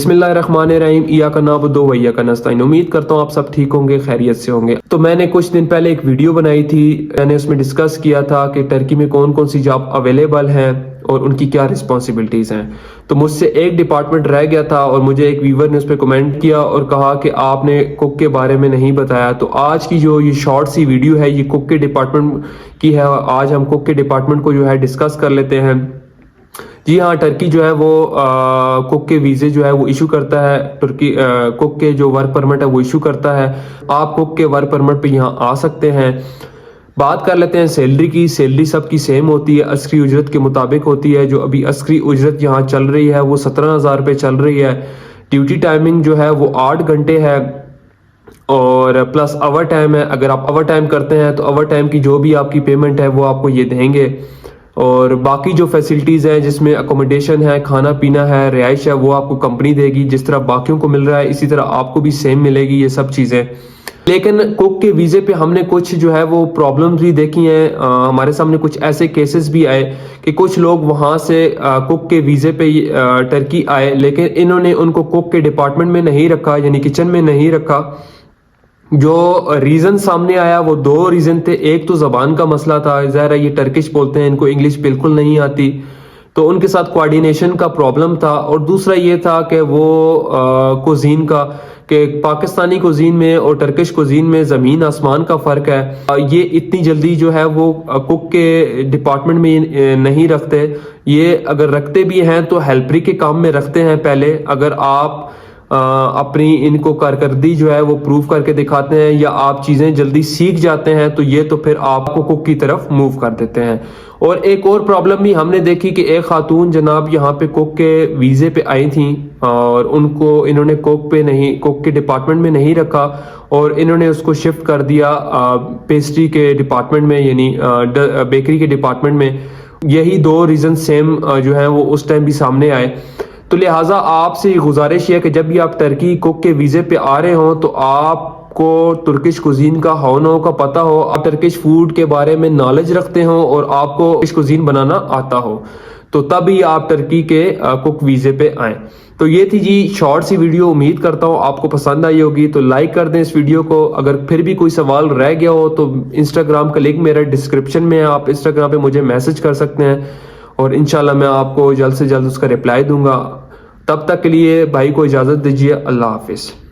बिस्मिल्लाहिर्रहमानिर्रहीम, इय्याका नअबुदु व इय्याका नस्तईन। उम्मीद करता हूँ आप सब ठीक होंगे, खैरियत से होंगे। तो मैंने कुछ दिन पहले एक वीडियो बनाई थी, मैंने उसमें डिस्कस किया था कि टर्की में कौन कौन सी जॉब अवेलेबल हैं और उनकी क्या रिस्पॉन्सिबिलिटीज़ हैं। तो मुझसे एक डिपार्टमेंट रह गया था और मुझे एक व्यूवर ने उस पर कमेंट किया और कहा कि आपने कुक के बारे में नहीं बताया। तो आज की जो ये शॉर्ट सी वीडियो है ये कुक के डिपार्टमेंट की है। आज हम कुक के डिपार्टमेंट को जो है डिस्कस कर लेते हैं। जी हाँ, टर्की जो है वो कुक के वीज़े जो है वो इशू करता है। टर्की कुक के जो वर्क परमिट है वो इशू करता है। आप कुक के वर्क परमिट पे यहाँ आ सकते हैं। बात कर लेते हैं सैलरी की। सैलरी सबकी सेम होती है, अस्करी उजरत के मुताबिक होती है। जो अभी अस्करी उजरत यहाँ चल रही है वो 17,000 रुपये चल रही है। ड्यूटी टाइमिंग जो है वो 8 घंटे है और प्लस ओवर टाइम है। अगर आप ओवर टाइम करते हैं तो ओवर टाइम की जो भी आपकी पेमेंट है वो आपको ये देंगे। और बाकी जो फैसिलिटीज़ हैं जिसमें अकोमोडेशन है, खाना पीना है, रिहाइश है, वो आपको कंपनी देगी। जिस तरह बाकियों को मिल रहा है इसी तरह आपको भी सेम मिलेगी ये सब चीज़ें। लेकिन कुक के वीज़े पे हमने कुछ जो है वो प्रॉब्लम्स भी देखी हैं। हमारे सामने कुछ ऐसे केसेस भी आए कि कुछ लोग वहाँ से कुक के वीज़े पे टर्की आए, लेकिन इन्होंने उनको कुक के डिपार्टमेंट में नहीं रखा, यानी किचन में नहीं रखा। जो रीज़न सामने आया वो 2 रीज़न थे। एक तो ज़बान का मसला था, ज़ाहिर है ये टर्किश बोलते हैं, इनको इंग्लिश बिल्कुल नहीं आती, तो उनके साथ कोऑर्डिनेशन का प्रॉब्लम था। और दूसरा ये था कि वो कुजीन का, कि पाकिस्तानी कुजीन में और टर्किश कुजीन में ज़मीन आसमान का फ़र्क है। ये इतनी जल्दी जो है वो कुक के डिपार्टमेंट में नहीं रखते। ये अगर रखते भी हैं तो हेल्परी के काम में रखते हैं पहले। अगर आप अपनी इनको कारकर्दगी जो है वो प्रूव करके दिखाते हैं या आप चीज़ें जल्दी सीख जाते हैं तो ये तो फिर आपको कुक की तरफ मूव कर देते हैं। और एक और प्रॉब्लम भी हमने देखी कि एक खातून जनाब यहाँ पे कुक के वीज़े पे आई थी और उनको इन्होंने कुक के डिपार्टमेंट में नहीं रखा और इन्होंने उसको शिफ्ट कर दिया पेस्ट्री के डिपार्टमेंट में, यानी बेकरी के डिपार्टमेंट में। यही 2 रीज़न सेम जो है वो उस टाइम भी सामने आए। तो लिहाजा आपसे गुजारिश है कि जब भी आप टर्की कुक के वीज़े पे आ रहे हो तो आपको तुर्किश कुजीन का हाव का पता हो, आप टर्किश फूड के बारे में नॉलेज रखते हो और आपको टर्किश कुजीन बनाना आता हो, तो तभी आप टर्की के कुक वीज़े पे आएँ। तो ये थी जी शॉर्ट सी वीडियो। उम्मीद करता हूँ आपको पसंद आई होगी, तो लाइक कर दें इस वीडियो को। अगर फिर भी कोई सवाल रह गया हो तो इंस्टाग्राम का लिंक मेरा डिस्क्रिप्शन में है, आप इंस्टाग्राम पे मुझे मैसेज कर सकते हैं और इंशाल्लाह मैं आपको जल्द से जल्द उसका रिप्लाई दूंगा। तब तक के लिए भाई को इजाज़त दीजिए। अल्लाह हाफिज़।